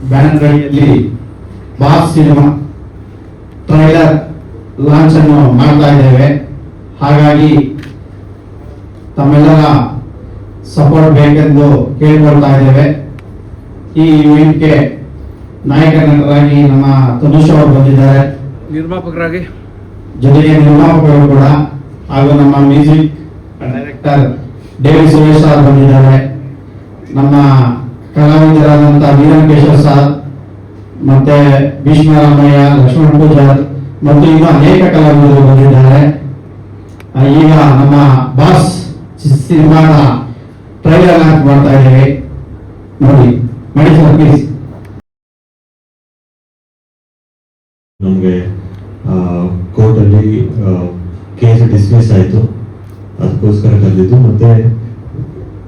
Banner ಅಡಿಯಲ್ಲಿ boss cinema trailer launch ಅನ್ನು ಮಾಡ್ತಾ ಇದ್ದೇವೆ. ಹಾಗಾಗಿ ತಮ್ಮೆಲ್ಲರ ಸಪೋರ್ಟ್ ಬೇಕೆಂದು ಕೇಳಿಕೊಳ್ತಾ ಇದ್ದೇವೆ. ಈ ಇವೆಂಟ್ಗೆ ನಾಯಕ ನಟರಾಗಿ ನಮ್ಮ ತನುಷ್ ಅವರು ಬಂದಿದ್ದಾರೆ, ನಿರ್ಮಾಪಕರಾಗಿ, ಜೊತೆಗೆ ನಿರ್ಮಾಪಕರು ಕೂಡ, ಹಾಗೂ ನಮ್ಮ music director Davy Suresh sir ಬಂದಿದ್ದಾರೆ, ನಮ್ಮ ಕಲಾವಿದರಾದಂತಹ ವೀರಂಕೇಶ್ವರ್ ಸರ್, ಮತ್ತೆ ಭೀಷ್ಮರಾಮಯ್ಯ, ಲಕ್ಷ್ಮಣ್ ಪೂಜಾರ್ ಮತ್ತು ಇನ್ನೂ ಅನೇಕ ಕಲಾವಿದರು ಬಂದಿದ್ದಾರೆ. ಈಗ ನಮ್ಮ ಬಾಸ್ ಸಿನಿಮಾದ ಟ್ರೈಲರ್ ಲಾಂಚ್ ಮಾಡ್ತಾ ಇದ್ದೇವೆ, ನೋಡಿ ಮಾಡಿ ಸರ್ ಪ್ಲೀಸ್. ನಮಗೆ ಕೋರ್ಟಲ್ಲಿ ಕೇಸ್ ಡಿಸ್ಮಿಸ್ ಆಯಿತು, ಅದಕ್ಕೋಸ್ಕರ ಕರೆದಿದ್ದು. ಮತ್ತೆ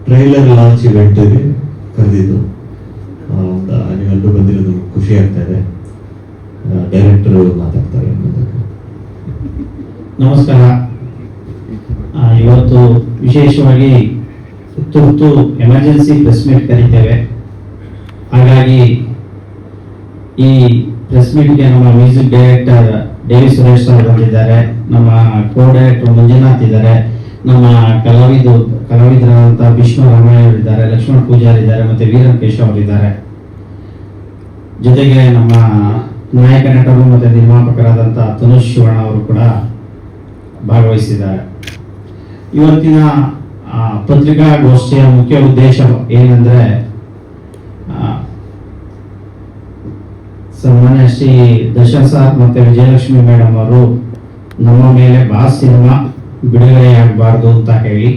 ಟ್ರೈಲರ್ ಲಾಂಚ್ ಇವೆಂಟ್ಗೆ ಕರೆದಿದ್ದು. ನೀವೆಲ್ಲರೂ ಬಂದಿರೋದು ಖುಷಿ ಆಗ್ತಾ ಇದೆ. ಡೈರೆಕ್ಟರ್ ಮಾತಾಡ್ತಾರೆ. ನಮಸ್ಕಾರ. ಇವತ್ತು ವಿಶೇಷವಾಗಿ ತುರ್ತು ಎಮರ್ಜೆನ್ಸಿ ಪ್ರೆಸ್ ಮೀಟ್ ಕರೀತೇವೆ. ಹಾಗಾಗಿ ಈ ಪ್ರೆಸ್ ಮೀಟ್ಗೆ ನಮ್ಮ ಮ್ಯೂಸಿಕ್ ಡೈರೆಕ್ಟರ್ ಡೇವಿ ಸುರೇಶ್ ಅವರು ಬಂದಿದ್ದಾರೆ, ನಮ್ಮ ಕೋ ಡೈರೆಕ್ಟರ್ ಮಂಜುನಾಥ್ ಇದ್ದಾರೆ, ನಮ್ಮ ಕಲಾವಿದರಾದಂತಹ ಭೀಷ್ಮರಾಮಯ್ಯ ಅವರಿದ್ದಾರೆ, ಲಕ್ಷ್ಮಣ್ ಪೂಜಾರ್ ಇದ್ದಾರೆ, ಮತ್ತೆ ವೀರಂಕೇಶ್ ಅವರಿದ್ದಾರೆ. ಜೊತೆಗೆ ನಮ್ಮ ನಾಯಕ ನಟರು ಮತ್ತು ನಿರ್ಮಾಪಕರಾದಂತಹ ತನುಷ್ ಶಿವಣ್ಣ ಅವರು ಕೂಡ ಭಾಗವಹಿಸಿದ್ದಾರೆ. ಇವತ್ತಿನ ಪತ್ರಿಕಾಗೋಷ್ಠಿಯ ಮುಖ್ಯ ಉದ್ದೇಶ ಏನಂದ್ರೆ, ಸನ್ಮಾನ್ಯ ಶ್ರೀ ದರ್ಶನ್ ಸರ್ ಮತ್ತೆ ವಿಜಯಲಕ್ಷ್ಮಿ ಮೇಡಮ್ ಅವರು ನಮ್ಮ ಮೇಲೆ ಬಾಸ್ ಸಿನಿಮಾ ಬಿಡುಗಡೆಯಾಗಬಾರ್ದು ಅಂತ ಹೇಳಿ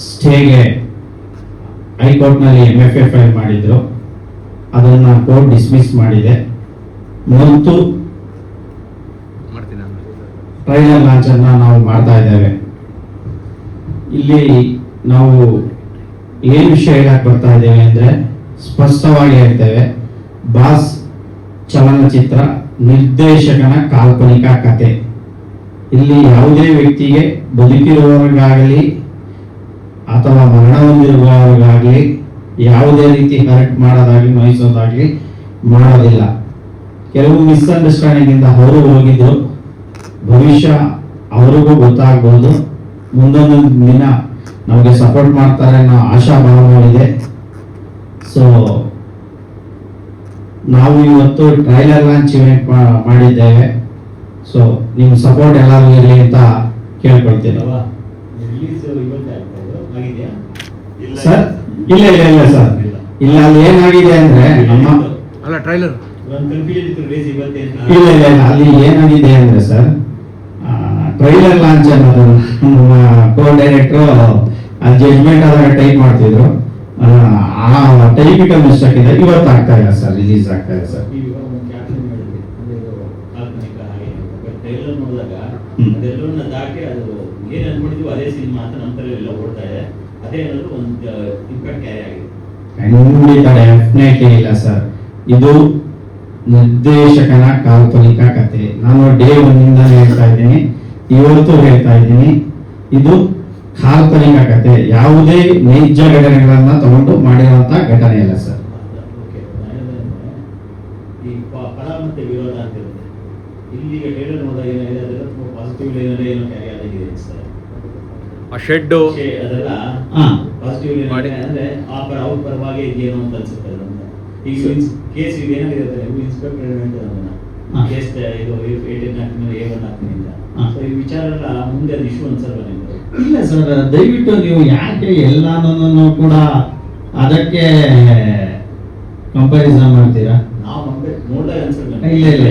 ಸ್ಟೇಗೆ ಹೈಕೋರ್ಟ್ನಲ್ಲಿ MFA ಫೈಲ್ ಮಾಡಿದ್ರು. ಅದನ್ನ ಕೋರ್ಟ್ ಡಿಸ್ಮಿಸ್ ಮಾಡಿದೆ ಮತ್ತು ಟ್ರೈಲರ್ ಲಾಂಚ್ ಅನ್ನ ನಾವು ಮಾಡ್ತಾ ಇದ್ದೇವೆ. ಇಲ್ಲಿ ನಾವು ಏನ್ ವಿಷಯ ಹೇಳಕ್ ಬರ್ತಾ ಇದ್ದೇವೆ ಅಂದ್ರೆ, ಸ್ಪಷ್ಟವಾಗಿ ಹೇಳ್ತೇವೆ, ಬಾಸ್ ಚಲನಚಿತ್ರ ನಿರ್ದೇಶಕನ ಕಾಲ್ಪನಿಕ ಕತೆ. ಇಲ್ಲಿ ಯಾವುದೇ ವ್ಯಕ್ತಿಗೆ ಬದುಕಿರುವವರಿಗಾಗಲಿ ಅಥವಾ ಮರಣ ಹೊಂದಿರುವವರಿಗಾಗಲಿ ಯಾವುದೇ ರೀತಿ ಹರ್ಟ್ ಮಾಡೋದಾಗ್ಲಿ ನೋಯಿಸೋದಾಗ್ಲಿ ಮಾಡೋದಿಲ್ಲ. ಕೆಲವು ಮಿಸ್ಅಂಡರ್ಸ್ಟ್ಯಾಂಡಿಂಗ್ ಇಂದ ಅವರು ಹೋಗಿದ್ರು, ಭವಿಷ್ಯ ಅವರಿಗೂ ಗೊತ್ತಾಗ್ಬೋದು, ಮುಂದೊಂದು ದಿನ ನಮಗೆ ಸಪೋರ್ಟ್ ಮಾಡ್ತಾರೆ ಅನ್ನೋ ಆಶಾಭಾವನೆ. ಸೊ ನಾವು ಇವತ್ತು ಟ್ರೈಲರ್ ಲಾಂಚ್ ಇವೆಂಟ್ ಮಾಡಿದ್ದೇವೆ. ಸೊ ನಿಮ್ಮ ಸಪೋರ್ಟ್ ಎಲ್ಲರೂ ಇರಲಿ ಅಂತ ಕೇಳ್ಕೊಳ್ತೀನಿ ಸರ್. ಇಲ್ಲ ಇಲ್ಲ ಇಲ್ಲ ಸರ್, ಇಲ್ಲ ಅಲ್ಲಿ ಏನಾಗಿದೆ ಅಂದ್ರೆ ಟ್ರೈಲರ್ ಇಲ್ಲ ಇಲ್ಲ ಇಲ್ಲ ಅಲ್ಲಿ ಏನಾಗಿದೆ ಅಂದ್ರೆ ಸರ್, ಟ್ರೈಲರ್ ಲಾಂಚ್ ಅನ್ನೋದು ನಮ್ಮ ಕೋ ಡೈರೆಕ್ಟರ್ ಜಡ್ಜ್ಮೆಂಟ್ ಆದಾಗ ಟೈಪ್ ಮಾಡ್ತಿದ್ರು, ಆ ಟೈಪಿಕಲ್ ಮಿಸ್ಟೇಕ್ ಇದೆ, ಇವತ್ತು ಆಗ್ತಾ ಇಲ್ಲ ಸರ್, ರಿಲೀಸ್ ಆಗ್ತಾ ಇಲ್ಲ ಸರ್. ದಾಟಿ ಅದು ಏನ್ ಅನ್ಕೊಂಡಿದ್ವಿ ಅದೇ ಸಿನಿಮಾ ಅಂತ ನಮ್ಮ ತಲೆ ಎಲ್ಲ ಓಡ್ತಾ ಇದೆ. ಅದೇ ಅನ್ನೋದು ಒಂದು ಇಂಪ್ಯಾಕ್ಟ್ ಕ್ಯಾರಿ ಆಗಿದೆ. ಡೆಫಿನೆಟ್ಲಿ ಇಲ್ಲ ಸರ್, ಇದು ನಿರ್ದೇಶಕನ ಕಾಲ್ಪನಿಕ ಕತೆ. ನಾನು ಡೇ ಒನ್ನಿಂದ ಹೇಳ್ತಾ ಇದ್ದೀನಿ, ಇವತ್ತು ಹೇಳ್ತಾ ಇದ್ದೀನಿ, ಇದು ಕಾಲ್ಪನಿಕ ಕತೆ, ಯಾವುದೇ ನೈಜ ಘಟನೆಗಳನ್ನ ತಗೊಂಡು ಮಾಡಿರುವಂತ ಘಟನೆ ಅಲ್ಲ ಸರ್. ಈ ಪರ ಮತ್ತೆ ವಿರೋಧ ಅಂತ ಇರುತ್ತೆ. ಇಲ್ಲಿಗ ಟ್ರೇಲರ್ ನೋಡಿದಾಗ ಏನಿದೆ ಅದೆಲ್ಲ ತುಂಬಾ ಪಾಸಿಟಿವ್ ಏನೋ ಕ್ಯಾರಿ ಆಗಿದೆ ಸರ್. ಆ ಶೆಡ್ ಅದೆಲ್ಲ ಪಾಸಿಟಿವ್ ಅಂದ್ರೆ ಆ ಪರ ಅವ್ರ ಪರವಾಗಿ ಇದೆಯೇನೋ ಅಂತ ಅನ್ಸುತ್ತೆ. ಈಗ ಕೇಸ್ ಈಗ ಏನಾಗಿರುತ್ತೆ, ಇನ್ಸ್ಪೆಕ್ಟರ್ ಕೇಸ್ ಇದು 18 ಹಾಕ್ತೀನಿ A1 ಹಾಕ್ತೀನಿ ಅಂತ. ಸೊ ಈ ವಿಚಾರ ಎಲ್ಲ ಮುಂದೆ ಅದು ಇಶ್ಯೂ ಅನ್ಸಲ್ವಾ ನಿಮ್ಗೆ? ಇಲ್ಲ ಸರ್, ದಯವಿಟ್ಟು ನೀವು ಯಾಕೆ ಎಲ್ಲಾನು ಕೂಡ ಅದಕ್ಕೆ ಕಂಪ್ಯಾರಿಸನ್ ಮಾಡ್ತೀರಾ? ನಾವು ನೋಡಿದಾಗ ಅನ್ಸುತ್ತೆ ಇಲ್ಲ ಇಲ್ಲ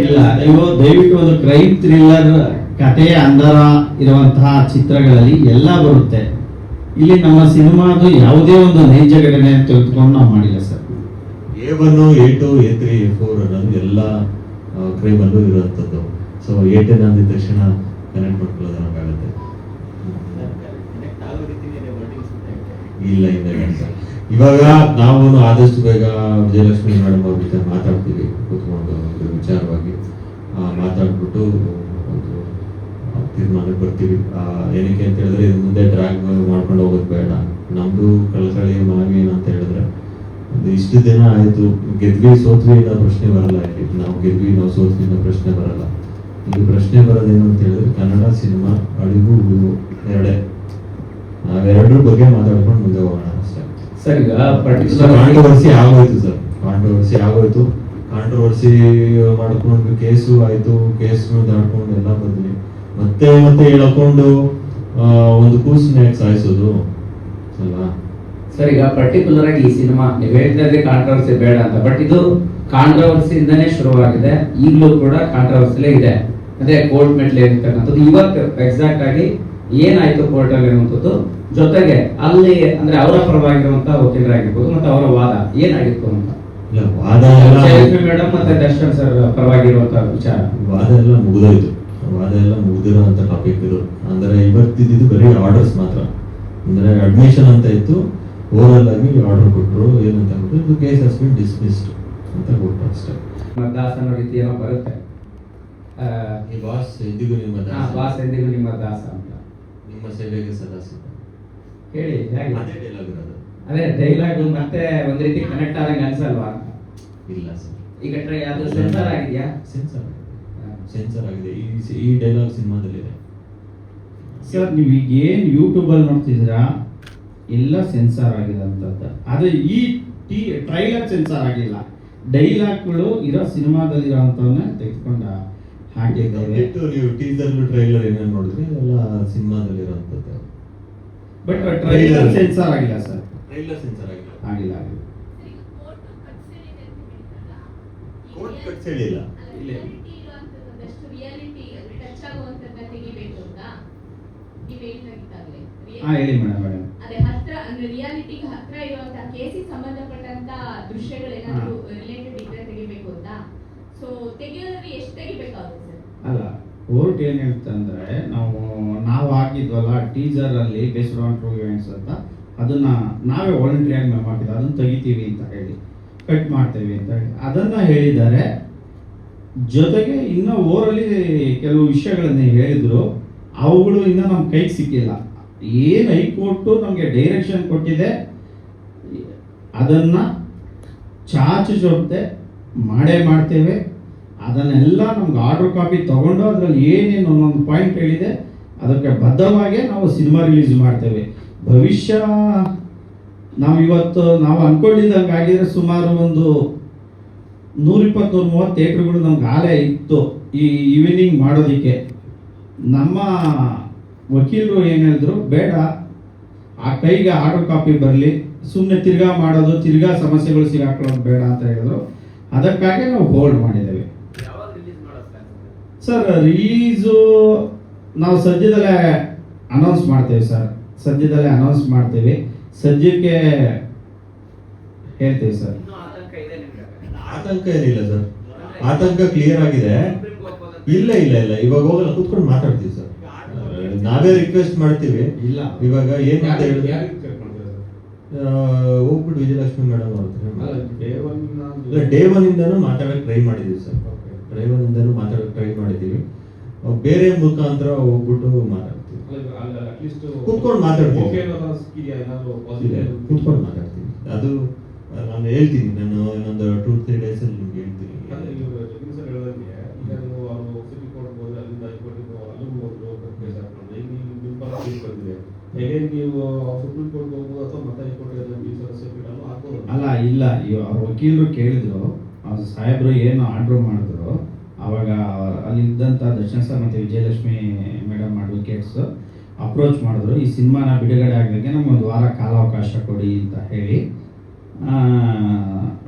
ಇಲ್ಲ, ನೀವು ದಯವಿಟ್ಟು ಒಂದು ಕ್ರೈಮ್ ಥ್ರಿಲ್ಲರ್ ಕಥೆ ಅಂದರ ಇರುವಂತಹ ಚಿತ್ರಗಳಲ್ಲಿ ಎಲ್ಲ ಬರುತ್ತೆ. ಇಲ್ಲಿ ನಮ್ಮ ಸಿನಿಮಾದು ಯಾವುದೇ ಒಂದು ನೈಜ ಘಟನೆ ಅಂತ ತೆಗೆದುಕೊಂಡು ನಾವು ಮಾಡಿಲ್ಲ sir. A1, A2, A3, A4 ಅನ್ನೋದು ಎಲ್ಲ ಕ್ರೈಮ್ ಅಲ್ಲೂ ಇರುವಂತದ್ದು. ಸೊ A10 ಅಂದಿದ ತಕ್ಷಣ ಕನೆಕ್ಟ್ ಮಾಡ್ಕೊಳ್ಳೋದಾಗುತ್ತೆ. ಇಲ್ಲ ಇಲ್ಲ ಇವಾಗ ನಾವು ಆದಷ್ಟು ಬೇಗ ವಿಜಯಲಕ್ಷ್ಮಿ ಮೇಡಮ್ ಅವ್ರ ಜೊತೆ ಮಾತಾಡ್ತೀವಿ, ಕೂತ್ಕೊಂಡು ವಿಚಾರವಾಗಿ ಮಾತಾಡ್ಬಿಟ್ಟು ಒಂದು ತೀರ್ಮಾನಕ್ಕೆ ಬರ್ತೀವಿ. ಏನಕ್ಕೆ ಅಂತ ಹೇಳಿದ್ರೆ ಇದು ಮುಂದೆ ಡ್ರಾಗ್ ಮಾಡ್ಕೊಂಡು ಹೋಗೋದು ಬೇಡ. ನಮ್ದು ಕಳಕಳಿ ಮನವಿ ಏನಂತ ಹೇಳಿದ್ರೆ ಇಷ್ಟು ದಿನ ಆಯ್ತು, ಗೆದ್ವಿ ಸೋತ್ವಿ ಅನ್ನೋ ಪ್ರಶ್ನೆ ಬರಲ್ಲ ಇಲ್ಲಿ. ನಾವು ಗೆದ್ವಿ ನಾವು ಸೋತ್ವಿ ಅನ್ನೋ ಪ್ರಶ್ನೆ ಬರಲ್ಲ. ಇಲ್ಲಿ ಪ್ರಶ್ನೆ ಬರೋದೇನು ಅಂತ ಹೇಳಿದ್ರೆ ಕನ್ನಡ ಸಿನಿಮಾ ಅಳಿವು ಉಳಿವು ಎರಡೇ. ನಾವೆರಡರ ಬಗ್ಗೆ ಮಾತಾಡ್ಕೊಂಡು ಮುಂದೆ ಹೋಗೋಣ ಅಷ್ಟೇ. ಸರ್, ಈಗ ಕಾಂಟ್ರವರ್ಸಿ ಆಗೋಯ್ತು ಸರ್, ಕಾಂಟ್ರವರ್ಸಿ ಆಗೋಯ್ತು. ಕಾಂಟ್ರವರ್ಸಿ ಮಾಡ್ಕೊಂಡು ಕೇಸು ಆಯ್ತು, ಕೇಸು ದಾಟ್ಕೊಂಡು ಎಲ್ಲ ಬಂದ್ವಿ. ಮತ್ತೆ ಮತ್ತೆ ಹೇಳ್ಕೊಂಡು ಒಂದು ಕೂಸನ್ನ ಯಾಕೆ ಸಾಯಿಸೋದು ಅಲ್ವಾ? ಸರ್, ಈಗ ಪರ್ಟಿಕ್ಯುಲರ್ ಆಗಿ ಈ ಸಿನಿಮಾ ನೀವು ಹೇಳ್ತಾ ಇದ್ರೆ ಕಾಂಟ್ರವರ್ಸಿ ಬೇಡ ಅಂತ, ಬಟ್ ಇದು ಕಾಂಟ್ರವರ್ಸಿ ಇಂದಾನೆ ಶುರುವಾಗಿದೆ. ಈಗಲೂ ಕೂಡ ಕಾಂಟ್ರವರ್ಸಿಲೇ ಇದೆ. ಅದೇ ಕೋರ್ಟ್ ಮೆಟ್ಲ್ ಇರ್ತಕ್ಕಂಥದ್ದು. ಇವತ್ತು ಎಕ್ಸಾಕ್ಟ್ ಆಗಿ ಏನಾಯ್ತು ಕೋರ್ಟ್ ಅಲ್ಲಿ ಅನ್ನುವಂಥದ್ದು, ಜೊತೆಗೆ ಅಲ್ಲಿ ಅಂದ್ರೆ ಅವರ ಪರವಾಗಿರುವಂತ ವಕೀಲರಾಗಿರ್ಬೋದು ಮತ್ತೆ ಅವರ ವಾದ ಏನಾಗಿತ್ತು ಅಂತ. ಇಲ್ಲ, ವಾದ ಮೇಡಮ್ ಮತ್ತೆ ದರ್ಶನ್ ಸರ್ ಪರವಾಗಿರುವಂತ ವಿಚಾರ, ವಾದ ಎಲ್ಲ ಮುಗಿದೋಯ್ತು. ವಾದ ಎಲ್ಲ ಮುಗಿದಿರೋಂಥ ಟಾಪಿಕ್ ಇದು. ಅಂದ್ರೆ ಇವತ್ತಿದ್ದು ಬರೀ ಆರ್ಡರ್ಸ್ ಮಾತ್ರ. ಅಂದ್ರೆ ಅಡ್ಮಿಷನ್ ಅಂತ ಇತ್ತು, ಓವರ್ ಆಗಿ ಆರ್ಡರ್ ಕೊಟ್ಟರು. ಏನಂತ ಕೊಟ್ಟರು, ಇದು ಕೇಸ್ ಹಸ್ ಬಿನ್ ಡಿಸ್ಮಿಸ್ಡ್ ಅಂತ ಕೊಟ್ಟರು ಅಷ್ಟೇ. ದಾಸ್ ಅನ್ನೋ ರೀತಿ ಏನೋ ಬರುತ್ತೆ. ಈ ಬಾಸ್ ಎಂದಿಗೂ ನಿಮ್ಮ ದಾಸ, ಬಾಸ್ ಎಂದಿಗೂ ನಿಮ್ಮ ದಾಸ ಅಂತ. ನಿಮ್ಮ ಸೇವೆಗೆ ಸದಾ ಸಿದ್ಧ. ಹೇಳಿ ಹೇಗೆ? ಅದೇ ಡೈಲಾಗ್ ಇರೋದು. ಅದೇ ಡೈಲಾಗ್ ಮತ್ತೆ ಒಂದ್ ರೀತಿ ಕನೆಕ್ಟ್ ಆದಂಗೆ ಅನ್ಸಲ್ವಾ? ಇಲ್ಲ ಸರ್, ಈಗ ಅದು ಸೆನ್ಸರ್ ಆಗಿದೆಯಾ? ಸೆನ್ಸರ್ ಆಗಿದೆ. ಈ ಡೈಲಾಗ್ ಸಿನಿಮಾದಲ್ಲಿದೆ. ಸರ್, ನೀವು ಈಗ ಏನು ಯೂಟ್ಯೂಬಲ್ಲಿ ನೋಡ್ತಿದ್ದೀರಾ ಎಲ್ಲ ಸೆನ್ಸಾರ್ ಆಗಿದೆ ಅಂತದ್ದು. ಆದರೆ ಈ ಟ್ರೈಲರ್ ಸೆನ್ಸಾರ್ ಆಗಿಲ್ಲ. ಡೈಲಾಗ್ಗಳು ಇರೋ ಸಿನಿಮಾದಲ್ಲಿರೋ ಅಂಥವನ್ನ ತೆಗೆದುಕೊಂಡು ಹಾಕಿದ್ದೇವೆ. ನೀವು ಟೀಸರ್ ಟ್ರೈಲರ್ ಏನೇನು ನೋಡಿದ್ರಿ ಎಲ್ಲ ಸಿನಿಮಾದಲ್ಲಿರೋಂಥದ್ದು. ಬಟ್ ಟ್ರೈಲರ್ ಸೆನ್ಸಾರ್ ಆಗಿಲ್ಲ ಸರ್. ಟ್ರೈಲರ್ ಸೆನ್ಸರ್ ಆಗಿಲ್ಲ. ಆಗಿಲ್ಲ. ಕೋರ್ಟ್ ಕಟ್ಸ್ ಹೇಳಿಲ್ಲ. ಹೇಳಿ ಮೇಡಮ್. ಅದೇ ಹತ್ರ ಅಂದ್ರೆ ರಿಯಾಲಿಟಿಗೆ ಹತ್ರ ಇರುವಂತಹ ಕೇಸಿಗೆ ಸಂಬಂಧಪಟ್ಟಂತ ದೃಶ್ಯಗಳು ಏನಾದ್ರು ರಿಲೇಟೆಡ್ ಇದ್ರೆ ತೆಗಿಬೇಕು ಅಂತ. ಸೊ ತೆಗಿಯೋದ್ರಲ್ಲಿ ಎಷ್ಟು ತೆಗಿಬೇಕಾಗುತ್ತೆ ಸರ್? ಅಲ್ಲ, ಕೋರ್ಟ್ ಏನು ಹೇಳ್ತಂದ್ರೆ ನಾವು ಹಾಕಿದ್ವಲ್ಲ ಟೀಸರ್ ಅಲ್ಲಿ ಬೇಸ್ಡ್ ಆನ್ ಟ್ರೂ ಇವೆಂಟ್ಸ್ ಅಂತ, ಅದನ್ನ ನಾವೇ ವಾಲಂಟ್ರಿ ಆಗಿ ಮೆಮ್ ಹಾಕಿದ್ವಿ, ಅದನ್ನ ತೆಗಿತೀವಿ ಅಂತ ಹೇಳಿ ಕಟ್ ಮಾಡ್ತೇವೆ ಅಂತ ಹೇಳಿ ಅದನ್ನ ಹೇಳಿದ್ದಾರೆ. ಜೊತೆಗೆ ಇನ್ನು ಓರಲ್ಲಿ ಕೆಲವು ವಿಷಯಗಳನ್ನ ಹೇಳಿದ್ರು, ಅವುಗಳು ಇನ್ನೂ ನಮ್ಮ ಕೈಗೆ ಸಿಕ್ಕಿಲ್ಲ. ಏನು ಹೈಕೋರ್ಟು ನಮಗೆ ಡೈರೆಕ್ಷನ್ ಕೊಟ್ಟಿದೆ ಅದನ್ನು ಚಾಚು ಚೊಪ್ಪದೆ ಮಾಡೇ ಮಾಡ್ತೇವೆ. ಅದನ್ನೆಲ್ಲ ನಮ್ಗೆ ಆರ್ಡರ್ ಕಾಪಿ ತಗೊಂಡು ಅದರಲ್ಲಿ ಏನೇನು ಒಂದೊಂದು ಪಾಯಿಂಟ್ ಹೇಳಿದೆ ಅದಕ್ಕೆ ಬದ್ಧವಾಗೇ ನಾವು ಸಿನಿಮಾ ರಿಲೀಸ್ ಮಾಡ್ತೇವೆ. ಭವಿಷ್ಯ ನಾವು ಅಂದ್ಕೊಂಡಿದ್ದಂಗೆ ಆಗಿದ್ರೆ ಸುಮಾರು ಒಂದು 120-130 ಥಿಯೇಟ್ರುಗಳು ನಮ್ಗೆ ಆಲೇ ಇತ್ತು ಈ ಈವ್ನಿಂಗ್ ಮಾಡೋದಕ್ಕೆ. ನಮ್ಮ ವಕೀಲರು ಏನು ಹೇಳಿದ್ರು, ಬೇಡ ಆ ಕೈಗೆ ಆರ್ಡರ್ ಕಾಪಿ ಬರಲಿ, ಸುಮ್ಮನೆ ತಿರ್ಗಾ ಮಾಡೋದು, ತಿರ್ಗಾ ಸಮಸ್ಯೆಗಳು ಸಿಗಾಕೊಳ್ಳೋದು ಬೇಡ ಅಂತ ಹೇಳಿದ್ರು. ಅದಕ್ಕಾಗಿ ನಾವು ಹೋಲ್ಡ್ ಮಾಡಿದ್ದೇವೆ. ಸರ್, ರಿಲೀಸು ನಾವು ಸದ್ಯದಲ್ಲೇ ಅನೌನ್ಸ್ ಮಾಡ್ತೇವೆ ಸರ್. ಸದ್ಯಕ್ಕೆ ಹೇಳ್ತೇವೆ ಸರ್. ಆತಂಕ ಏನಿಲ್ಲ ಸರ್, ಆತಂಕ ಕ್ಲಿಯರ್ ಆಗಿದೆ. ಇಲ್ಲ ಇವಾಗ ಹೋಗಲ್ಲ, ಕೂತ್ಕೊಂಡು ಮಾತಾಡ್ತೀವಿ ಸರ್. ನಾವೇ ರಿಕ್ವೆಸ್ಟ್ ಮಾಡ್ತೀವಿ. ಇಲ್ಲ, ಇವಾಗ ಏನು ಅಂತ ಹೇಳಿದ್ರೆ ಹೋಗ್ಬಿಟ್ಟು ವಿಜಯಲಕ್ಷ್ಮಿ ಮೇಡಮ್ ಅವ್ರ ಡೇ ಒನ್ ಇಂದನೂ ಮಾತಾಡಕ್ಕೆ ಟ್ರೈ ಮಾಡಿದೀವಿ ಸರ್. ಟ್ರೈ ಮಾಡಿದೀವಿ. ಬೇರೆ ಮುಖಾಂತರ ಹೋಗ್ಬಿಟ್ಟು ಮಾತಾಡ್ತೀವಿ, ಕೂತ್ಕೊಂಡು ಮಾತಾಡ್ತೀವಿ. ಅದು ನಾನು ಹೇಳ್ತೀನಿ, ನಾನು ಇನ್ನೊಂದು 2-3 days ಅಲ್ಲಿ ನಿಮ್ಗೆ ಹೇಳ್ತೀನಿ. ಅಲ್ಲ, ಇಲ್ಲ, ಅವ್ರ ವಕೀಲರು ಕೇಳಿದ್ರು, ಅವ್ರ ಸಾಹೇಬರು ಏನು ಆರ್ಡ್ರ್ ಮಾಡಿದ್ರು, ಅವಾಗ ಅಲ್ಲಿದ್ದಂಥ ದರ್ಶನ್ ಸರ್ ಮತ್ತು ವಿಜಯಲಕ್ಷ್ಮಿ ಮೇಡಮ್ ಅಡ್ವೊಕೇಟ್ಸ್ ಅಪ್ರೋಚ್ ಮಾಡಿದ್ರು. ಈ ಸಿನಿಮಾನ ಬಿಡುಗಡೆ ಆಗಲಿಕ್ಕೆ ನಮ್ಗೊಂದು ವಾರ ಕಾಲಾವಕಾಶ ಕೊಡಿ ಅಂತ ಹೇಳಿ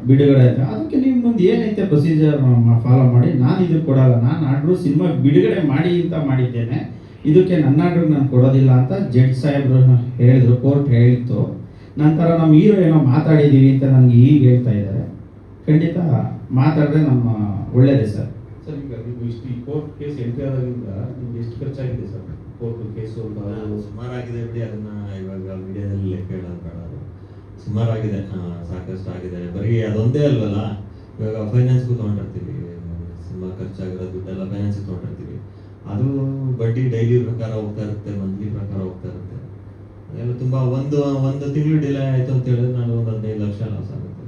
ಬಿಡುಗಡೆ ಆಯ್ತು. ಅದಕ್ಕೆ ನಿಮ್ಮ ಮುಂದೆ ಏನೈತೆ ಪ್ರೊಸೀಜರ್ ಫಾಲೋ ಮಾಡಿ. ನಾನು ಇದು ಕೊಡಲ್ಲ, ನಾನು ಆರ್ಡ್ರು ಸಿನಿಮಾ ಬಿಡುಗಡೆ ಮಾಡಿ ಅಂತ ಮಾಡಿದ್ದೇನೆ, ಇದಕ್ಕೆ ನನ್ನ ಆರ್ಡ್ರಿಗೆ ನಾನು ಕೊಡೋದಿಲ್ಲ ಅಂತ ಜಡ್ಜ್ ಸಾಹೇಬ್ರು ಹೇಳಿದ್ರು, ಕೋರ್ಟ್ ಹೇಳಿತ್ತು. ನಂತರ ನಮ್ಮ ಹೀರೋ ಏನೋ ಮಾತಾಡಿದ್ದೀವಿ ಅಂತ ನನಗೆ ಈಗ ಹೇಳ್ತಾ ಇದ್ದಾರೆ. ಖಂಡಿತ ಮಾತಾಡಿದ್ರೆ ನಮ್ಮ ಒಳ್ಳೇದೇ ಸರ್. ಸರ್, ಈಗ ನೀವು ಇಷ್ಟು ಈ ಕೋರ್ಟ್ ಕೇಸ್ ಎಂಟ್ರಿ ಆದಾಗಿಂದ ನಿಮ್ಗೆ ಎಷ್ಟು ಖರ್ಚಾಗಿದೆ ಸರ್? ಕೋರ್ಟ್ ಕೇಸು ಅಂತ ಸುಮಾರಾಗಿದೆ ಬಿಡಿ, ಅದನ್ನ ಇವಾಗ ಮೀಡಿಯಾದಲ್ಲಿ ಲೆಕ್ಕ ಹೇಳೋದು ಬೇಡ. ಅದು ಸುಮಾರಾಗಿದೆ, ಸಾಕಷ್ಟು ಆಗಿದೆ. ಬರೀ ಅದೊಂದೇ ಅಲ್ವಲ್ಲ, ಇವಾಗ ಫೈನಾನ್ಸ್ಗೂ ತೊಗೊಂಡಿರ್ತೀವಿ, ಸಿನಿಮಾ ಖರ್ಚಾಗಿರೋ ದುಡ್ಡೆಲ್ಲ ಫೈನಾನ್ಸ್ಗೆ ತೊಗೊಂಡಿರ್ತೀವಿ. ಅದು ಬಡ್ಡಿ ಡೈಲಿ ಪ್ರಕಾರ ಹೋಗ್ತಾ ಇರುತ್ತೆ, ಮಂತ್ಲಿ ಪ್ರಕಾರ ಹೋಗ್ತಾ ಇರುತ್ತೆ. ಅದೆಲ್ಲ ತುಂಬ ಒಂದು ತಿಂಗಳು ಡಿಲೇ ಆಯಿತು ಅಂತ ಹೇಳಿದ್ರೆ ನಾನು ಒಂದು 15 ಲಕ್ಷ ಲಾಸ್ ಆಗುತ್ತೆ.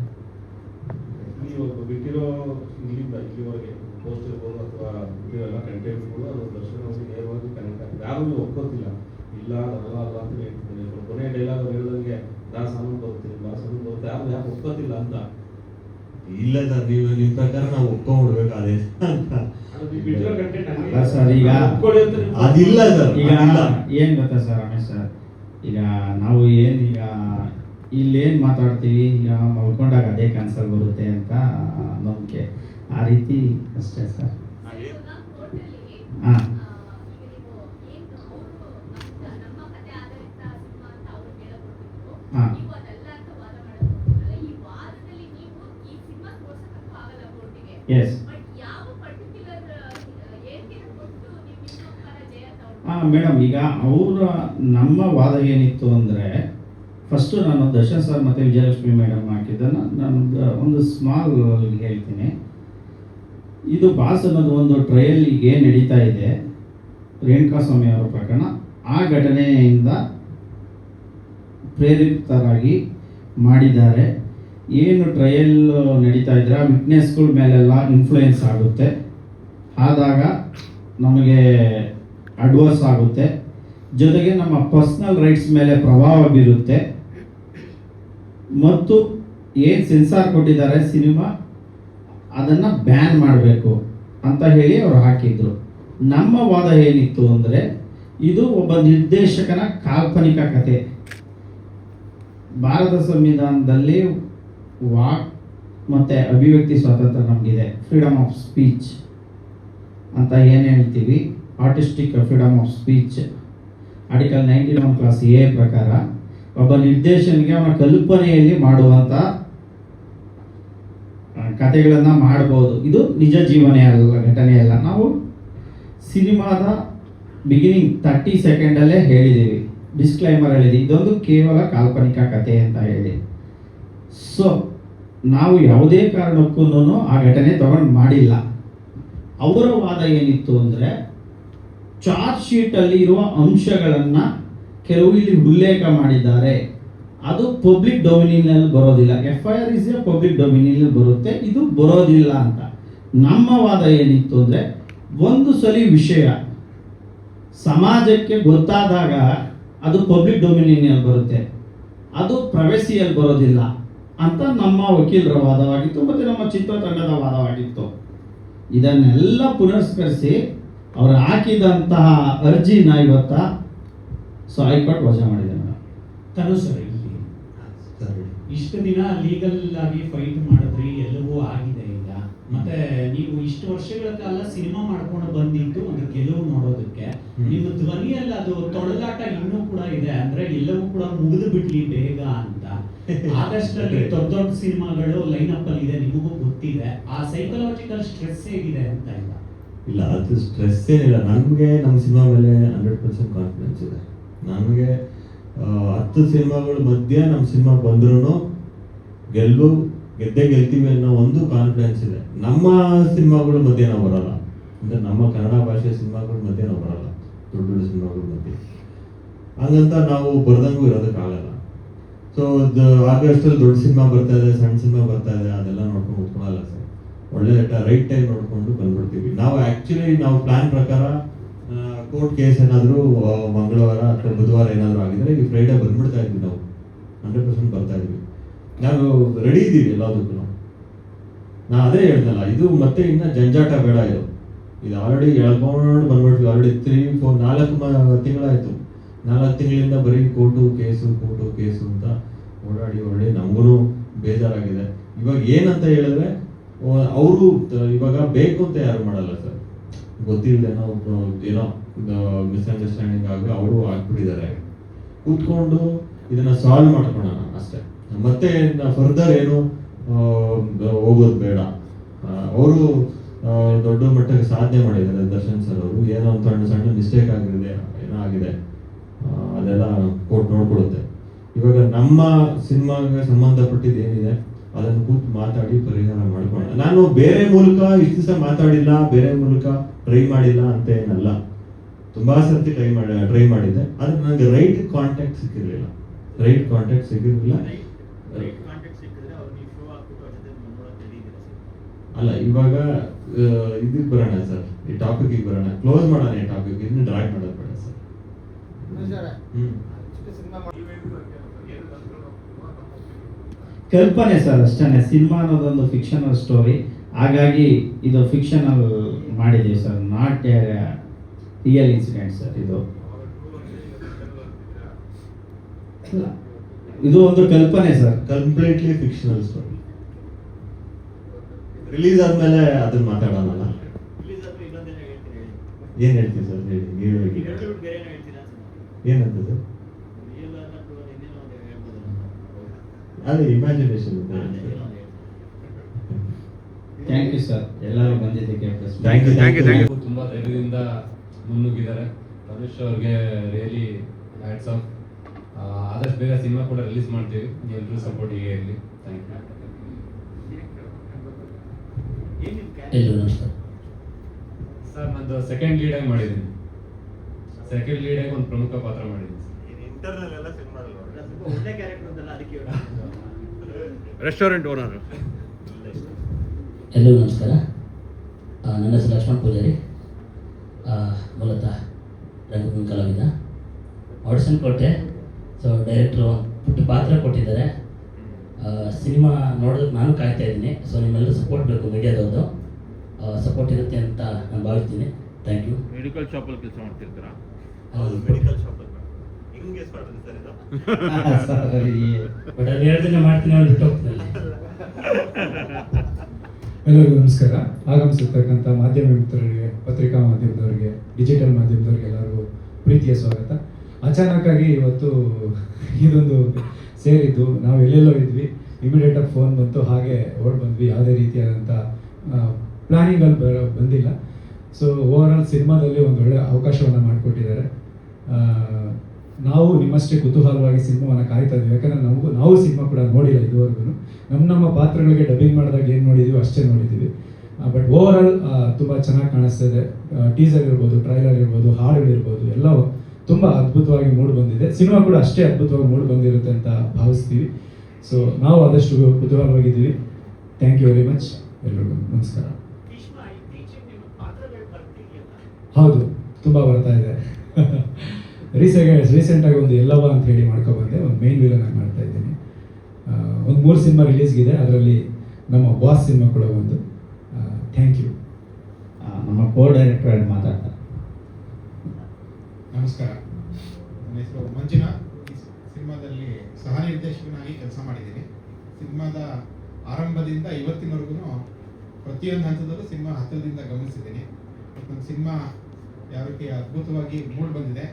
ಬಿಟ್ಟಿರೋ ಇಲ್ಲಿಂದ ಇಲ್ಲಿವರೆಗೆ ಪೋಸ್ಟ್ ಇರ್ಬೋದು ಅಥವಾ ಬಿಟ್ಟಿರೋಲ್ಲ ಕಂಟೆಂಟ್ಸ್ಗಳು ಅದು ದರ್ಶನ ಅವ್ರಿಗೆ ನೇರವಾಗಿ ಕನೆಕ್ಟ್ ಆಗ್ತದೆ. ಯಾರೂ ಒಪ್ಕೋತಿಲ್ಲ, ಇಲ್ಲ ಅದಲ್ಲ ಅಲ್ಲ ಅಂತ ಹೇಳ್ತಿದ್ದಾರೆ. ಕೊನೆ ಡೈಲಾಗ್ ಅವ್ರು ಹೇಳ್ದಂಗೆ ಸಾಮಾನು ಬರುತ್ತೆ ಯಾರು ಯಾಕೆ ಒಪ್ಕೋತಿಲ್ಲ ಅಂತ. ಇಲ್ಲ ಸರ್, ನೀವು ನಿಮ್ಮ ಪ್ರಕಾರ ನಾವು ಒಪ್ಕೊಂಡ್ಬಿಡ್ಬೇಕು ಅದೇ ಅಂತ. ಬಿಟ್ಟಿರೋ ಕಂಟೆಂಟ್ ಅಲ್ಲ ಸರ್, ಈಗ ಅದಿಲ್ಲ ಸರ್, ಈಗ ಅದಿಲ್ಲ. ಏನ್ ಗೊತ್ತಾ ಸರ್ ರಮೇಶ್ ಸರ್, ಈಗ ನಾವು ಈಗ ಇಲ್ಲೇನ್ ಮಾತಾಡ್ತೀವಿ, ಈಗ ಮಲ್ಕೊಂಡಾಗ ಅದೇ ಕ್ಯಾನ್ಸಲ್ ಬರುತ್ತೆ ಅಂತ ನಂಬಿಕೆ, ಆ ರೀತಿ ಅಷ್ಟೇ ಸರ್. ಹಾ ಹಾ ಎಸ್ ಮೇಡಮ್, ಈಗ ಅವರ ನಮ್ಮ ವಾದ ಏನಿತ್ತು ಅಂದರೆ, ಫಸ್ಟು ನಾನು ದರ್ಶನ್ ಸರ್ ಮತ್ತು ವಿಜಯಲಕ್ಷ್ಮಿ ಮೇಡಮ್ ಹಾಕಿದ್ದನ್ನು ನಾನು ಒಂದು ಸ್ಮಾಲ್ ಹೇಳ್ತೀನಿ. ಇದು ಬಾಸ್ ಅನ್ನೋದು ಒಂದು ಟ್ರಯಲ್ ಈಗ ನಡೀತಾ ಇದೆ ರೇಣುಕಾಸ್ವಾಮಿ ಅವರ ಪ್ರಕರಣ. ಆ ಘಟನೆಯಿಂದ ಪ್ರೇರಿತರಾಗಿ ಮಾಡಿದ್ದಾರೆ. ಏನು ಟ್ರಯಲ್ ನಡೀತಾ ಇದ್ರೆ ಆ ವಿಟ್ನೆಸ್ಗಳ ಮೇಲೆಲ್ಲ ಇನ್ಫ್ಲೂಯೆನ್ಸ್ ಆಗುತ್ತೆ, ಆದಾಗ ನಮಗೆ ಅಡ್ವರ್ಸ್ ಆಗುತ್ತೆ, ಜೊತೆಗೆ ನಮ್ಮ ಪರ್ಸ್ನಲ್ ರೈಟ್ಸ್ ಮೇಲೆ ಪ್ರಭಾವ ಬೀರುತ್ತೆ, ಮತ್ತು ಏನು ಸೆನ್ಸಾರ್ ಕೊಟ್ಟಿದ್ದಾರೆ ಸಿನಿಮಾ ಅದನ್ನು ಬ್ಯಾನ್ ಮಾಡಬೇಕು ಅಂತ ಹೇಳಿ ಅವರು ಹಾಕಿದ್ರು. ನಮ್ಮ ವಾದ ಏನಿತ್ತು ಅಂದರೆ, ಇದು ಒಬ್ಬ ನಿರ್ದೇಶಕನ ಕಾಲ್ಪನಿಕ ಕತೆ. ಭಾರತ ಸಂವಿಧಾನದಲ್ಲಿ ವಾಕ್ ಮತ್ತು ಅಭಿವ್ಯಕ್ತಿ ಸ್ವಾತಂತ್ರ್ಯ ನಮಗಿದೆ, ಫ್ರೀಡಮ್ ಆಫ್ ಸ್ಪೀಚ್ ಅಂತ ಏನು ಹೇಳ್ತೀವಿ, artistic freedom of speech article 91 class A ಪ್ರಕಾರ ಒಬ್ಬ ನಿರ್ದೇಶನಿಗೆ ಅವನ ಕಲ್ಪನೆಯಲ್ಲಿ ಮಾಡುವಂಥ ಕಥೆಗಳನ್ನು ಮಾಡ್ಬೋದು. ಇದು ನಿಜ ಜೀವನ ಅಲ್ಲ, ಘಟನೆ ಅಲ್ಲ. ನಾವು ಸಿನಿಮಾದ ಬಿಗಿನಿಂಗ್ 30 ಸೆಕೆಂಡಲ್ಲೇ ಹೇಳಿದ್ದೀವಿ, ಡಿಸ್ಕ್ಲೈಮರ್ ಹೇಳಿದ್ದೀವಿ, ಇದೊಂದು ಕೇವಲ ಕಾಲ್ಪನಿಕ ಕಥೆ ಅಂತ ಹೇಳಿ. ಸೊ ನಾವು ಯಾವುದೇ ಕಾರಣಕ್ಕೂ ಆ ಘಟನೆ ತಗೊಂಡು ಮಾಡಿಲ್ಲ. ಅವರ ವಾದ ಏನಿತ್ತು ಅಂದರೆ, ಚಾರ್ಜ್ ಶೀಟಲ್ಲಿ ಇರುವ ಅಂಶಗಳನ್ನು ಕೆಲವು ಇಲ್ಲಿ ಉಲ್ಲೇಖ ಮಾಡಿದ್ದಾರೆ, ಅದು ಪಬ್ಲಿಕ್ ಡೊಮಿನಿಯಲ್ಲಿ ಬರೋದಿಲ್ಲ. FIR ಇಸ್ ಎ ಪಬ್ಲಿಕ್ ಡೊಮಿನಿಯಲ್ಲಿ ಬರುತ್ತೆ, ಇದು ಬರೋದಿಲ್ಲ ಅಂತ. ನಮ್ಮ ವಾದ ಏನಿತ್ತು ಅಂದರೆ, ಒಂದು ಸಲ ವಿಷಯ ಸಮಾಜಕ್ಕೆ ಗೊತ್ತಾದಾಗ ಅದು ಪಬ್ಲಿಕ್ ಡೊಮಿನಿಯಲ್ಲಿ ಬರುತ್ತೆ, ಅದು ಪ್ರೈವಸಿಯಲ್ಲಿ ಬರೋದಿಲ್ಲ ಅಂತ ನಮ್ಮ ವಕೀಲರ ವಾದವಾಗಿತ್ತು ಮತ್ತು ನಮ್ಮ ಚಿತ್ರತಂಡದ ವಾದವಾಗಿತ್ತು. ಇದನ್ನೆಲ್ಲ ಪುನಸ್ಕರಿಸಿ ಅವರು ಹಾಕಿದಂತಹ ಅರ್ಜಿನ ಇವತ್ತ ಹೈಕೋರ್ಟ್ ವಜಾ ಮಾಡಿದೆ ಮೇಡಮ್. ತನು ಸರ್, ಇಲ್ಲಿ ಇಷ್ಟು ದಿನ ಲೀಗಲ್ ಆಗಿ ಫೈಟ್ ಮಾಡಿದ್ರಿ, ಎಲ್ಲವೂ ಆಗಿದೆ ಈಗ. ಮತ್ತೆ ನೀವು ಇಷ್ಟು ವರ್ಷಗಳ ಕಾಲ ಸಿನಿಮಾ ಮಾಡ್ಕೊಂಡು ಬಂದಿದ್ದು ಒಂದು ಗೆಲುವು ನೋಡೋದಕ್ಕೆ, ನಿಮ್ಮ ಧ್ವನಿಯಲ್ಲಿ ಅದು ತೊಳಲಾಟ ಇನ್ನೂ ಕೂಡ ಇದೆ. ಅಂದ್ರೆ ಎಲ್ಲವೂ ಕೂಡ ಮುಗಿದು ಬಿಡ್ಲಿ ಬೇಗ ಅಂತ. ಆಗಸ್ಟ್ ಅಲ್ಲಿ ದೊಡ್ಡ ದೊಡ್ಡ ಸಿನಿಮಾಗಳು ಲೈನ್ ಅಪ್ ಅಲ್ಲಿ ಇದೆ, ನಿಮಗೂ ಗೊತ್ತಿದೆ. ಆ ಸೈಕಲಾಜಿಕಲ್ ಸ್ಟ್ರೆಸ್ ಹೇಗಿದೆ ಅಂತ ಇಲ್ಲ? ಇಲ್ಲ, ಅದು ಸ್ಟ್ರೆಸ್ ಏನಿಲ್ಲ. ನನಗೆ ನಮ್ಮ ಸಿನಿಮಾ ಮೇಲೆ 100% ಕಾನ್ಫಿಡೆನ್ಸ್ ಇದೆ. ನಮಗೆ 10 ಸಿನಿಮಾಗಳ ಮಧ್ಯೆ ನಮ್ಮ ಸಿನಿಮಾ ಬಂದ್ರೂ ಗೆದ್ದೇ ಗೆಲ್ತೀವಿ ಅನ್ನೋ ಒಂದು ಕಾನ್ಫಿಡೆನ್ಸ್ ಇದೆ. ನಮ್ಮ ಸಿನಿಮಾಗಳ ಮಧ್ಯೆ ನಾವು ಬರಲ್ಲ, ಅಂದರೆ ನಮ್ಮ ಕನ್ನಡ ಭಾಷೆ ಸಿನಿಮಾಗಳ ಮಧ್ಯೆ ನಾವು ಬರಲ್ಲ, ದೊಡ್ಡ ದೊಡ್ಡ ಸಿನಿಮಾಗಳ ಮಧ್ಯೆ. ಹಂಗಂತ ನಾವು ಬರ್ದಂಗೂ ಇರೋದಕ್ಕಾಗಲ್ಲ. ಸೊ ಆಗಸ್ಟಲ್ಲಿ ದೊಡ್ಡ ಸಿನಿಮಾ ಬರ್ತಾ ಇದೆ, ಸಣ್ಣ ಸಿನಿಮಾ ಬರ್ತಾ ಇದೆ, ಅದೆಲ್ಲ ನೋಡ್ಕೊಂಡು ಕೂತ್ಕೊಳ್ಳಲ್ಲ ಸರ್. ಒಳ್ಳೆ ರೈಟ್ ಟೈಮ್ ನೋಡ್ಕೊಂಡು ಬಂದ್ಬಿಡ್ತೀವಿ. ನಾವು ಆ್ಯಕ್ಚುಲಿ ನಾವು ಪ್ಲಾನ್ ಪ್ರಕಾರ ಕೋರ್ಟ್ ಕೇಸ್ ಏನಾದರೂ ಮಂಗಳವಾರ ಅಥವಾ ಬುಧವಾರ ಏನಾದರೂ ಆಗಿದ್ರೆ ಈ ಫ್ರೈಡೇ ಬಂದ್ಬಿಡ್ತಾ ಇದ್ವಿ. ನಾವು 100% ಬರ್ತಾ ಇದ್ವಿ. ನಾವು ರೆಡಿ ಇದ್ದೀವಿ ಎಲ್ಲದಕ್ಕೂ. ನಾ ಅದೇ ಹೇಳ್ದಲ್ಲ, ಇದು ಮತ್ತೆ ಇನ್ನು ಜಂಜಾಟ ಬೇಡ. ಇದು ಆಲ್ರೆಡಿ ಎಳ್ಕೊಂಡು ಬಂದ್ಬಿಟ್ವಿ. ಆಲ್ರೆಡಿ 4 ತಿಂಗಳಾಯಿತು. 4 ತಿಂಗಳಿಂದ ಬರೀ ಕೋರ್ಟು ಕೇಸು ಅಂತ ಓಡಾಡಿ ನಮಗೂ ಬೇಜಾರಾಗಿದೆ. ಇವಾಗ ಏನಂತ ಹೇಳಿದ್ರೆ, ಅವರು ಇವಾಗ ಬೇಕು ಅಂತ ಯಾರು ಮಾಡಲ್ಲ ಸರ್, ಗೊತ್ತಿಲ್ಲದೇನೋ ಏನೋ ಮಿಸ್ಅಂಡರ್ಸ್ಟ್ಯಾಂಡಿಂಗ್ ಆಗಿ ಅವರು ಆಗ್ಬಿಟ್ಟಿದ್ದಾರೆ. ಕೂತ್ಕೊಂಡು ಇದನ್ನ ಸಾಲ್ವ್ ಮಾಡ್ಕೊಳ್ಳೋಣ ಅಷ್ಟೇ, ಮತ್ತೆ ಫರ್ದರ್ ಏನು ಹೋಗೋದು ಬೇಡ. ಅವರು ದೊಡ್ಡ ಮಟ್ಟಕ್ಕೆ ಸಾಧನೆ ಮಾಡಿದ್ದಾರೆ ದರ್ಶನ್ ಸರ್ ಅವರು. ಏನೋ ಒಂದು ಸಣ್ಣ ಮಿಸ್ಟೇಕ್ ಏನೋ ಆಗಿದೆ, ಅದೆಲ್ಲ ಕೋರ್ಟ್ ನೋಡ್ಕೊಳ್ಳುತ್ತೆ. ಇವಾಗ ನಮ್ಮ ಸಿನಿಮಾಗೆ ಸಂಬಂಧಪಟ್ಟಿದ್ದು ಏನಿದೆ ಅದನ್ನು ಕೂತು ಮಾತಾಡಿ ಪರಿಹಾರ ಮಾಡ್ಕೊಳ್ಳೋಣ. ನಾನು ಬೇರೆ ಮೂಲಕ ಇಷ್ಟು ದಿವಸ ಮಾತಾಡಿಲ್ಲ, ಬೇರೆ ಮೂಲಕ ಟ್ರೈ ಮಾಡಿಲ್ಲ ಅಂತ ಏನಲ್ಲ. ತುಂಬಾ ಸರ್ತಿ ಟ್ರೈ ಮಾಡಿದ್ದೆ, ಆದ್ರೆ ನನಗೆ ರೈಟ್ ಕಾಂಟ್ಯಾಕ್ಟ್ ಸಿಕ್ಕಿರಲಿಲ್ಲ. ಅಲ್ಲ ಇವಾಗ ಇದಕ್ಕೆ ಬರೋಣ ಸರ್, ಈ ಟಾಪಿಕ್ಗೆ ಬರೋಣ, ಕ್ಲೋಸ್ ಮಾಡೋಣ ಈ ಟಾಪಿಕ್, ಇನ್ನು ಡ್ರಾಗ್ ಮಾಡೋದು ಬೇಡ ಸರ್. ಕಲ್ಪನೆ ಸರ್ ಅಷ್ಟೇ. ಸಿನಿಮಾ ಅನ್ನೋದೊಂದು ಫಿಕ್ಷನಲ್ ಸ್ಟೋರಿ, ಹಾಗಾಗಿ ಇದು ಫಿಕ್ಷನಲ್ ಮಾಡಿದ್ದೀವಿ sir, not A real incident sir. ಇದು ಒಂದು ಕಲ್ಪನೆ sir, completely fictional story. Release ಆದ್ಮೇಲೆ ಅದನ್ನ ಮಾತಾಡೋಣಲ್ಲ. ಏನ್ ಹೇಳ್ತೀವಿ ಸರ್, ಹೇಳಿ ನೀವು ಏನಂತ ಸರ್? ಅದು ಇಮ್ಯಾಜಿನೇಷನ್. ಥ್ಯಾಂಕ್ ಯು ಸರ್ ಎಲ್ಲರೂ ಬಂದಿದ್ದಕ್ಕೆ. Thank you. ತುಂಬಾ ಧೈರ್ಯದಿಂದ ಮುನ್ನುಗ್ಗಿದ್ದಾರೆ. ಧನುಷ್ ಅವ್ರಿಗೆ ರಿಯಲಿ ಹ್ಯಾಟ್ಸ್ ಆಫ್. ಆದಷ್ಟು ಬೇಗ ಸಿನಿಮಾ ಕೂಡ ರಿಲೀಸ್ ಮಾಡ್ತೀವಿ, ಎಲ್ಲರೂ ಸಪೋರ್ಟ್ ಹೀಗೆ ಇರಲಿ. Thank you. ಎಲ್ಲರೂ ನಮಸ್ಕಾರ ಸರ್ ನಂದು ಸೆಕೆಂಡ್ ಲೀಡ್ ಆಗಿ ಮಾಡಿದ್ದೀನಿ. ಸೆಕೆಂಡ್ ಲೀಡ್ ಆಗಿ ಒಂದು ಪ್ರಮುಖ ಪಾತ್ರ ಮಾಡಿದ್ದೀನಿ. Restaurant owner. ಎಲ್ಲರೂ ನಮಸ್ಕಾರ. ನನ್ನ ಹೆಸರು ಲಕ್ಷ್ಮಣ್ ಪೂಜಾರಿ. ಮೂಲತಃ ರಂಗಭೂಮಿ ಕಲಾವಿದ. ಆಡಿಷನ್ ಕೊಟ್ಟೆ. ಸೊ ಡೈರೆಕ್ಟ್ರು ಪುಟ್ಟ ಪಾತ್ರ ಕೊಟ್ಟಿದ್ದಾರೆ. ಸಿನಿಮಾ ನೋಡೋದಕ್ಕೆ ನಾನು ಕಾಯ್ತಾ ಇದ್ದೀನಿ. ಸೊ ನಿಮ್ಮೆಲ್ಲರೂ ಸಪೋರ್ಟ್ ಬೇಕು, ಮೀಡಿಯಾದವ್ರದ್ದು ಸಪೋರ್ಟ್ ಇರುತ್ತೆ ಅಂತ ನಾನು ಭಾವಿಸ್ತೀನಿ. Thank you. ಮೆಡಿಕಲ್ ಶಾಪಲ್ಲಿ ಕೆಲಸ ಮಾಡ್ತಿರ್ತೀರಾ? ಮೆಡಿಕಲ್ ಶಾಪ್ ಹಿಂಗೆ ಮಾಡ್ತೀನಿ ಸರ್ ಇದು. ಬಟ್ ಅದು 2 ದಿನ ಮಾಡ್ತೀನಿ, ಅವ್ರು ಬಿಟ್ಟು ಹೋಗ್ತೀನಿ. ಎಲ್ಲರಿಗೂ ನಮಸ್ಕಾರ. ಆಗಮಿಸಿರ್ತಕ್ಕಂಥ ಮಾಧ್ಯಮ ಮಿತ್ರರಿಗೆ, ಪತ್ರಿಕಾ ಮಾಧ್ಯಮದವರಿಗೆ, ಡಿಜಿಟಲ್ ಮಾಧ್ಯಮದವರಿಗೆ ಎಲ್ಲರಿಗೂ ಪ್ರೀತಿಯ ಸ್ವಾಗತ. ಅಚಾನಕ್ಕಾಗಿ ಇವತ್ತು ಇದೊಂದು ಸೇರಿದ್ದು, ನಾವು ಎಲ್ಲೆಲ್ಲೋ ಇದ್ವಿ, ಇಮಿಡಿಯೇಟಾಗಿ ಫೋನ್ ಬಂತು, ಹಾಗೆ ಓಡ್ ಬಂದ್ವಿ. ಯಾವುದೇ ರೀತಿಯಾದಂಥ ಪ್ಲ್ಯಾನಿಂಗಲ್ಲಿ ಬಂದಿಲ್ಲ. ಸೊ ಓವರ್ ಆಲ್ ಸಿನಿಮಾದಲ್ಲಿ ಒಂದು ಒಳ್ಳೆಯ ಅವಕಾಶವನ್ನು ಮಾಡಿಕೊಟ್ಟಿದ್ದಾರೆ. ನಾವು ನಿಮ್ಮಷ್ಟೇ ಕುತೂಹಲವಾಗಿ ಸಿನಿಮಾವನ್ನು ಕಾಯ್ತಾ ಇದ್ವಿ, ಯಾಕಂದರೆ ನಾವು ಸಿನಿಮಾ ಕೂಡ ನೋಡಿಲ್ಲ ಇದುವರೆಗೂ. ನಮ್ಮ ಪಾತ್ರಗಳಿಗೆ ಡಬ್ಬಿಂಗ್ ಮಾಡಿದಾಗ ಏನು ನೋಡಿದ್ದೀವಿ ಅಷ್ಟೇ ನೋಡಿದ್ದೀವಿ. ಬಟ್ ಓವರ್ ಆಲ್ ತುಂಬ ಚೆನ್ನಾಗಿ ಕಾಣಿಸ್ತಾ ಇದೆ. ಟೀಸರ್ ಇರ್ಬೋದು, ಟ್ರೈಲರ್ ಇರ್ಬೋದು, ಹಾಡುಗಳಿರ್ಬೋದು, ಎಲ್ಲ ತುಂಬ ಅದ್ಭುತವಾಗಿ ಮೂಡಿ ಬಂದಿದೆ. ಸಿನಿಮಾ ಕೂಡ ಅಷ್ಟೇ ಅದ್ಭುತವಾಗಿ ಮೂಡಿ ಬಂದಿರುತ್ತೆ ಅಂತ ಭಾವಿಸ್ತೀವಿ. ಸೊ ನಾವು ಆದಷ್ಟು ಕುತೂಹಲವಾಗಿದ್ದೀವಿ. Thank you very much. ಎಲ್ರಿಗೂ ನಮಸ್ಕಾರ. ಹೌದು, ತುಂಬ ಬರ್ತಾ ಇದೆ. ರೀಸೆಂಟಾಗಿ ಒಂದು ಎಲ್ಲವ ಅಂತ ಹೇಳಿ ಮಾಡ್ಕೊಬಂದೆ, ಒಂದು ಮೇನ್ ವಿಲನ್ ಆಗಿ ಮಾಡ್ತಾ ಇದ್ದೀನಿ. ಒಂದು 3 ಸಿನಿಮಾ ರಿಲೀಸ್ಗಿದೆ, ಅದರಲ್ಲಿ ನಮ್ಮ ಬಾಸ್ ಸಿನಿಮಾ ಕೂಡ ಒಂದು. Thank you. ನಮ್ಮ ಕೋ ಡೈರೆಕ್ಟರ್ ಮಾತಾಡ್ತಾರೆ. ನಮಸ್ಕಾರ, ನನ್ನ ಹೆಸರು ಮಂಜುನಾಥ್. ಈ ಸಿನಿಮಾದಲ್ಲಿ ಸಹ ನಿರ್ದೇಶಕನಾಗಿ ಕೆಲಸ ಮಾಡಿದ್ದೀನಿ. ಸಿನಿಮಾದ ಆರಂಭದಿಂದ ಇವತ್ತಿನವರೆಗೂ ಪ್ರತಿಯೊಂದು ಹಂತದಲ್ಲೂ ಸಿನಿಮಾ ಹತ್ತಿರದಿಂದ ಗಮನಿಸಿದ್ದೀನಿ. ನನ್ನ ಸಿನಿಮಾ ಯಾವ ರೀತಿ ಅದ್ಭುತವಾಗಿ ಮೂಡಿ ಬಂದಿದೆ,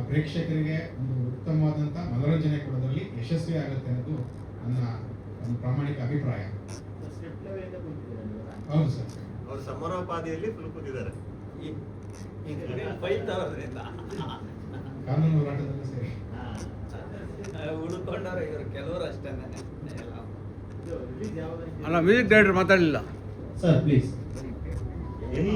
ಪ್ರೇಕ್ಷಕರಿಗೆ ಒಂದು ಉತ್ತಮವಾದಂಥ ಮನೋರಂಜನೆ ಕೊಡೋದ್ರಲ್ಲಿ ಯಶಸ್ವಿ ಆಗುತ್ತೆ ಅನ್ನೋದು ನನ್ನ ಒಂದು ಪ್ರಾಮಾಣಿಕ ಅಭಿಪ್ರಾಯ. ಹೌದು ಸರ್, ಅವರು ಸಮರೋಪಾದಿಯಲ್ಲಿ ಫುಲ್ ಕೂತಿದ್ದಾರೆ. ಕಾನೂನು ಹೋರಾಟದಲ್ಲಿ ಸೇರಿ ಅಲ್ಲ, ಮ್ಯೂಸಿಕ್ ಡೈರೆಕ್ಟರ್ ಮಾತಾಡಲಿಲ್ಲ sir, please. Any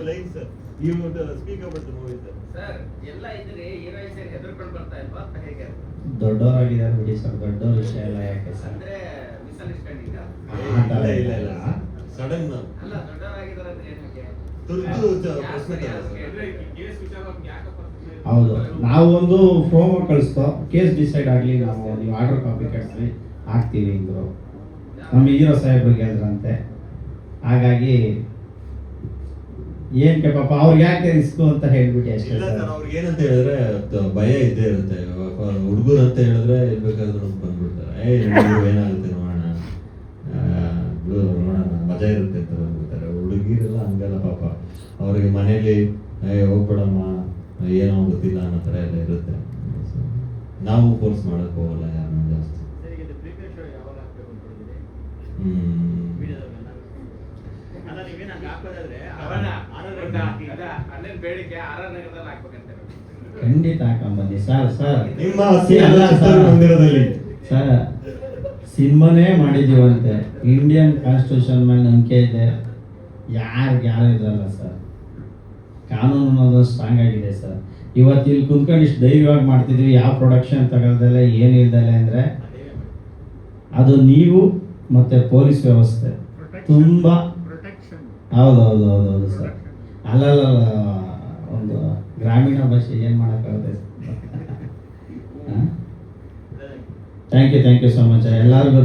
lines, sir? You would speak about the movie, sir. Sir ಎಲ್ಲ ಇದ್ರೆ ಹೀರೋಯಿನ್ಸ್ ಹೆದರ್ಕೊಂಡು ಬರ್ತಾ ಇಲ್ವಾ ಅಂತ ಹೇಗೆ? ದೊಡ್ಡವರಾಗಿದ್ದಾರೆ ಬಿಡಿ ಸರ್, ದೊಡ್ಡ ವಿಷಯ ಎಲ್ಲ ಯಾಕೆ ಸರ್? ಅಂದ್ರೆ ಮಿಸ್ಅಂಡರ್ಸ್ಟ್ಯಾಂಡಿಂಗ್ ಇಲ್ಲ ಸಡನ್ ಅಲ್ಲ, ದೊಡ್ಡವರಾಗಿದ್ದಾರೆ ಅಂದ್ರೆ ಏನಕ್ಕೆ? ಹೌದು, ನಾವು ಒಂದು ಫೋಮ್ ಕಳಿಸ್ತೋ, ಕೇಸ್ ಡಿಸೈಡ್ ಆಗಲಿ, ನೀವು ಆರ್ಡರ್ ಕಾಪಿ ಕಳಿಸ್ರಿ, ಹಾಕ್ತೀವಿ ಅಂದರು. ನಮ್ಮ ಹೀರೋ ಸಾಹೇಬ್ರಿಗೆ ಹೇಳಿದ್ರಂತೆ. ಹಾಗಾಗಿ ಏನಕ್ಕೆ ಪಾಪ ಅವ್ರಿಗೆ ಯಾಕೆ ರಿಸ್ಕು ಅಂತ ಹೇಳ್ಬಿಟ್ಟು ಅಷ್ಟೇ ಇಲ್ಲ ಸರ್. ಸರ್, ಅವ್ರಿಗೆ ಏನಂತ ಹೇಳಿದ್ರೆ ಭಯ ಇದ್ದೇ ಇರುತ್ತೆ. ಹುಡುಗರು ಅಂತ ಹೇಳಿದ್ರೆ ಇರ್ಬೇಕಾದ್ರೆ ನಮ್ಗೆ ಬಂದ್ಬಿಡ್ತಾರೆ, ಏನಾಗುತ್ತೆ ನೋಡೋಣ, ನೋಡೋಣ ಮಜಾ ಇರುತ್ತೆ ಅಂತ ಬಂದ್ಬಿಡ್ತಾರೆ. ಹುಡುಗಿರೆಲ್ಲ ಹಂಗಲ್ಲ ಪಾಪ, ಅವ್ರಿಗೆ ಮನೇಲಿ ಹೋಗ್ಬಿಡಮ್ಮ, ಏನೋ ಗೊತ್ತಿಲ್ಲ ಅನ್ನೋ ಥರ ಎಲ್ಲ ಇರುತ್ತೆ. ನಾವು ಫೋರ್ಸ್ ಮಾಡಕ್ ಹೋಗಲ್ಲ ಯಾರನ್ನ ಜಾಸ್ತಿ. ಖಂಡಿತ ಹಾಕೊಂಬನ್ನಿ ಸರ್. ನಿಮ್ಮ ಮಂದಿರದಲ್ಲಿ ಸರ್ ಸಿನಿಮಾನೇ ಮಾಡಿದೀವಂತೆ. ಇಂಡಿಯನ್ ಕಾನ್ಸ್ಟಿಟ್ಯೂಷನ್ ಮೇಲೆ ನಂಬಿಕೆ ಇದೆ, ಯಾರು ಇದ್ರಲ್ಲ ಸರ್. ಕಾನೂನು ಅನ್ನೋದು ಸ್ಟ್ರಾಂಗ್ ಆಗಿದೆ ಸರ್. ಇವತ್ತು ಇಲ್ಲಿ ಕುಂತ್ಕೊಂಡು ಇಷ್ಟು ಧೈರ್ಯವಾಗಿ ಮಾಡ್ತಿದ್ವಿ, ಯಾವ ಪ್ರೊಡಕ್ಷನ್ ತಗೊಳ್ದಲ್ಲ, ಏನು ಇಲ್ದಲ್ಲ ಅಂದರೆ ಅದು ನೀವು ಮತ್ತು ಪೊಲೀಸ್ ವ್ಯವಸ್ಥೆ ತುಂಬ ಹೌದು ಸರ್. ಅಲ್ಲಲ್ಲ ಒಂದು ಗ್ರಾಮೀಣ ಭಾಷೆ ಏನು ಮಾಡೋಕ್ಕಾಗುತ್ತೆ. ಥ್ಯಾಂಕ್ ಯು ಸೊ ಮಚ್ ಎಲ್ಲರಿಗೂ.